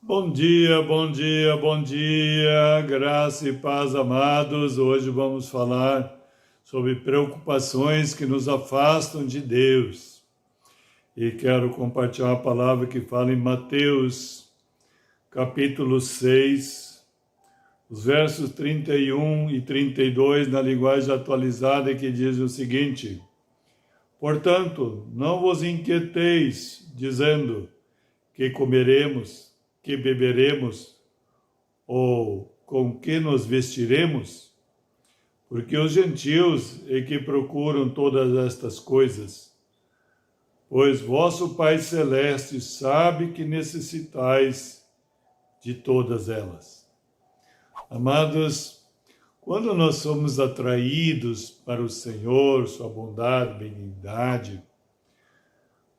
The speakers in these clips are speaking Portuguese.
Bom dia, bom dia, bom dia, graça e paz, amados. Hoje vamos falar sobre preocupações que nos afastam de Deus. E quero compartilhar a palavra que fala em Mateus, capítulo 6, os versos 31 e 32, na linguagem atualizada, que diz o seguinte: Portanto, não vos inquieteis, dizendo que comeremos, que beberemos, ou com que nos vestiremos? Porque os gentios é que procuram todas estas coisas. Pois vosso Pai Celeste sabe que necessitais de todas elas. Amados, quando nós somos atraídos para o Senhor, sua bondade, benignidade,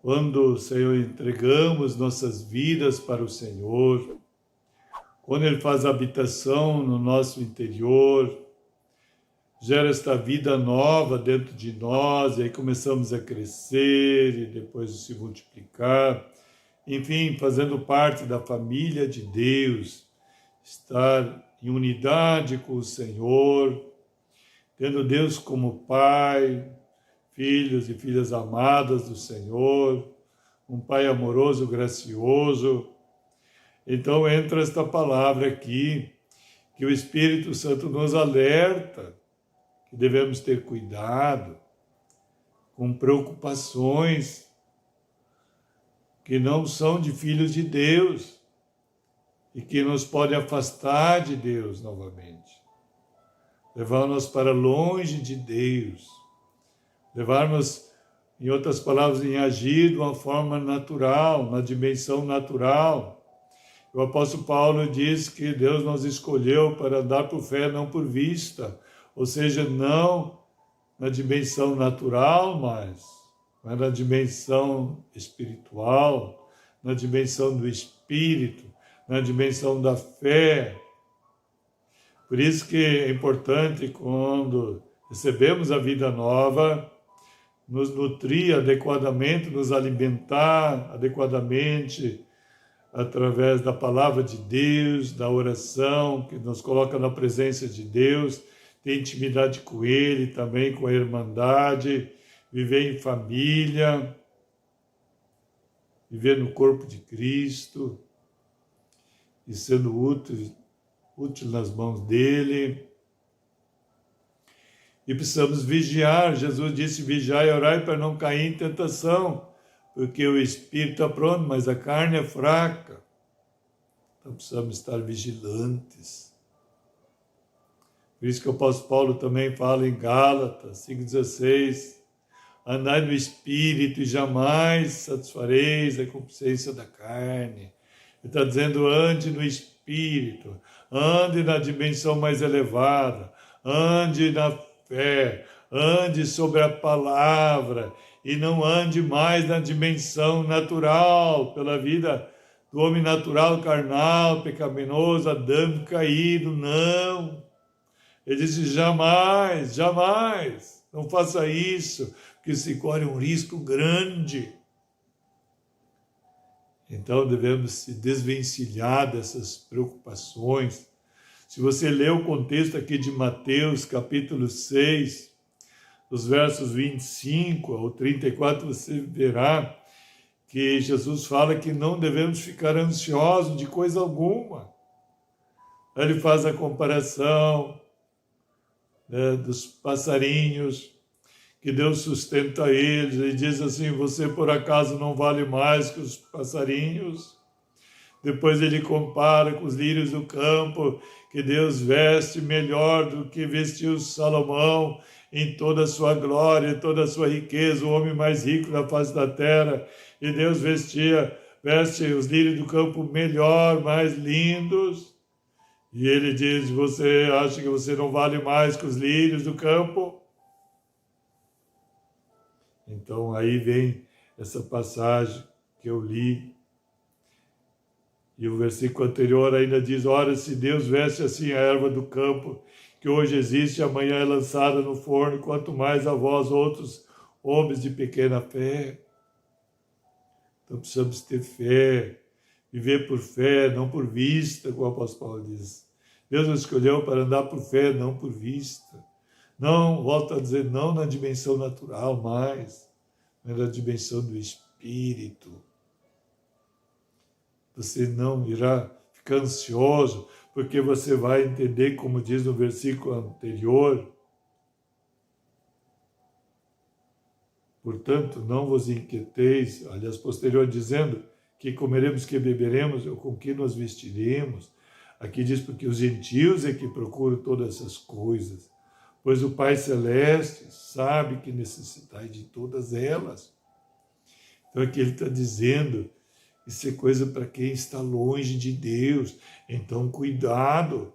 quando, Senhor, entregamos nossas vidas para o Senhor, quando Ele faz habitação no nosso interior, gera esta vida nova dentro de nós, e aí começamos a crescer e depois se multiplicar, enfim, fazendo parte da família de Deus, estar em unidade com o Senhor, tendo Deus como Pai, filhos e filhas amadas do Senhor, um Pai amoroso, gracioso. Então entra esta palavra aqui, que o Espírito Santo nos alerta, que devemos ter cuidado com preocupações que não são de filhos de Deus e que nos podem afastar de Deus novamente, levar-nos para longe de Deus, levar-nos, em outras palavras, em agir de uma forma natural, na dimensão natural. O apóstolo Paulo diz que Deus nos escolheu para andar por fé, não por vista, ou seja, não na dimensão natural, mas na dimensão espiritual, na dimensão do Espírito, na dimensão da fé. Por isso que é importante, quando recebemos a vida nova, nos nutrir adequadamente, nos alimentar adequadamente, através da palavra de Deus, da oração, que nos coloca na presença de Deus, ter intimidade com Ele, também com a irmandade, viver em família, viver no corpo de Cristo e sendo útil nas mãos dEle. E precisamos vigiar. Jesus disse: vigiai e orai para não cair em tentação, porque o espírito está pronto, mas a carne é fraca. Então precisamos estar vigilantes. Por isso que o apóstolo Paulo também fala em Gálatas 5,16, andai no espírito e jamais satisfareis a concupiscência da carne. Ele está dizendo: ande no espírito, ande na dimensão mais elevada, ande na fé, ande sobre a palavra, e não ande mais na dimensão natural, pela vida do homem natural, carnal, pecaminoso, adâmico, caído. Não. Ele disse: jamais, jamais, não faça isso, porque se corre um risco grande. Então devemos se desvencilhar dessas preocupações. Se você ler o contexto aqui de Mateus, capítulo 6, dos versos 25 ao 34, você verá que Jesus fala que não devemos ficar ansiosos de coisa alguma. Ele faz a comparação, né, dos passarinhos, que Deus sustenta eles, e diz assim: você por acaso não vale mais que os passarinhos? Depois ele compara com os lírios do campo, que Deus veste melhor do que vestiu Salomão em toda a sua glória, em toda a sua riqueza, o homem mais rico da face da terra. E Deus veste os lírios do campo melhor, mais lindos. E ele diz: você acha que você não vale mais que os lírios do campo? Então aí vem essa passagem que eu li. E o versículo anterior ainda diz: ora, se Deus veste assim a erva do campo, que hoje existe e amanhã é lançada no forno, quanto mais a vós outros homens de pequena fé. Então precisamos ter fé, viver por fé, não por vista, como o apóstolo Paulo diz. Deus nos escolheu para andar por fé, não por vista. Não, volto a dizer, não na dimensão natural mais, mas na dimensão do Espírito. Você não irá ficar ansioso, porque você vai entender, como diz no versículo anterior, portanto, não vos inquieteis, aliás, posterior, dizendo que comeremos, que beberemos, ou com que nos vestiremos. Aqui diz, porque os gentios é que procuram todas essas coisas, pois o Pai Celeste sabe que necessitais de todas elas. Então aqui ele está dizendo, isso é coisa para quem está longe de Deus. Então cuidado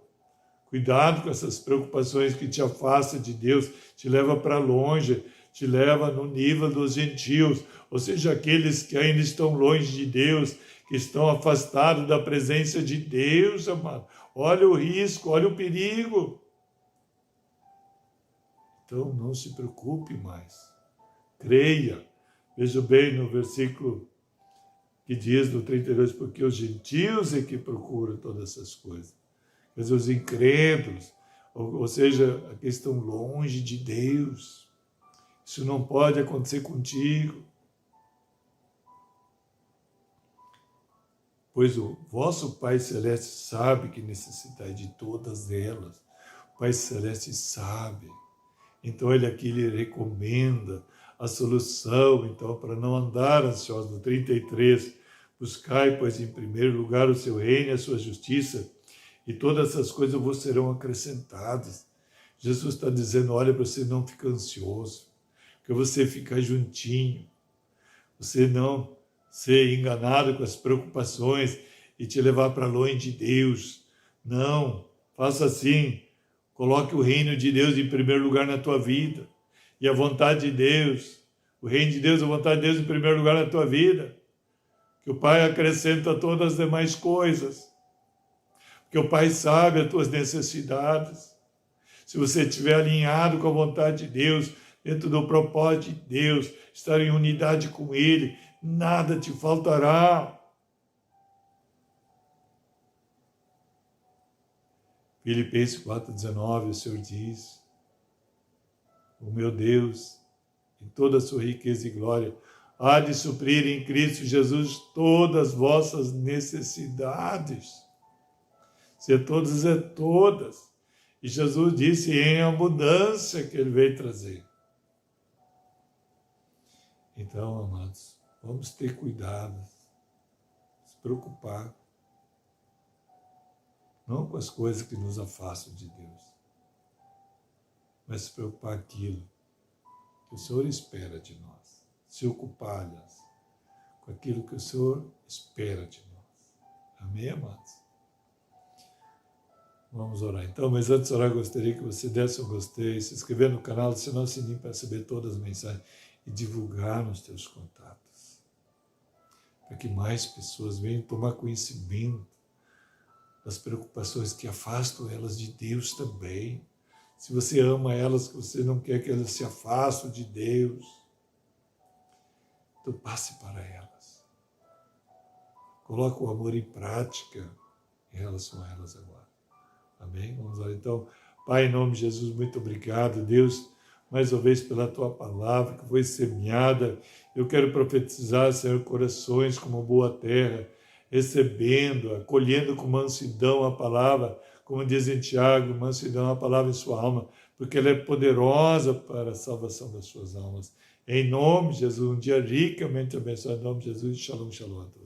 com essas preocupações que te afastam de Deus, te leva para longe, te leva no nível dos gentios, ou seja, aqueles que ainda estão longe de Deus, que estão afastados da presença de Deus, amado. Olha o risco, olha o perigo. Então não se preocupe mais. Creia. Veja bem no versículo que diz no 32, porque os gentios é que procuram todas essas coisas. Quer dizer, os incrédulos, ou seja, aqueles que estão longe de Deus. Isso não pode acontecer contigo. Pois o vosso Pai Celeste sabe que necessitais de todas elas. O Pai Celeste sabe. Então ele aqui lhe recomenda a solução, então, para não andar ansioso. No 33, buscai, pois, em primeiro lugar o seu reino e a sua justiça, e todas essas coisas vos serão acrescentadas. Jesus está dizendo, olha, para você não ficar ansioso, para você ficar juntinho, você não ser enganado com as preocupações e te levar para longe de Deus. Não, faça assim, coloque o reino de Deus em primeiro lugar na tua vida, e a vontade de Deus, o reino de Deus, a vontade de Deus em primeiro lugar na tua vida, que o Pai acrescenta todas as demais coisas, porque o Pai sabe as tuas necessidades. Se você estiver alinhado com a vontade de Deus, dentro do propósito de Deus, estar em unidade com Ele, nada te faltará. Filipenses 4,19, o Senhor diz, o meu Deus, em toda a sua riqueza e glória, há de suprir em Cristo Jesus todas as vossas necessidades. Se é todas, é todas. E Jesus disse em abundância que Ele veio trazer. Então, amados, vamos ter cuidado, se preocupar, não com as coisas que nos afastam de Deus, mas se preocupar com aquilo que o Senhor espera de nós. Se ocupar, aliás, com aquilo que o Senhor espera de nós. Amém, amados? Vamos orar então, mas antes de orar, gostaria que você desse um gostei, se inscrever no canal, assinar o sininho para receber todas as mensagens e divulgar nos teus contatos, para que mais pessoas venham tomar conhecimento das preocupações que afastam elas de Deus também. Se você ama elas, que você não quer que elas se afastem de Deus, então passe para elas. Coloque o amor em prática em relação a elas agora. Amém? Vamos lá então. Pai, em nome de Jesus, muito obrigado, Deus, mais uma vez pela Tua palavra que foi semeada. Eu quero profetizar, Senhor, corações como boa terra, recebendo, acolhendo com mansidão a palavra, como diz em Tiago, mansidão a palavra em sua alma, porque ela é poderosa para a salvação das suas almas. Em nome de Jesus, um dia ricamente abençoado, em nome de Jesus, shalom, shalom a todos.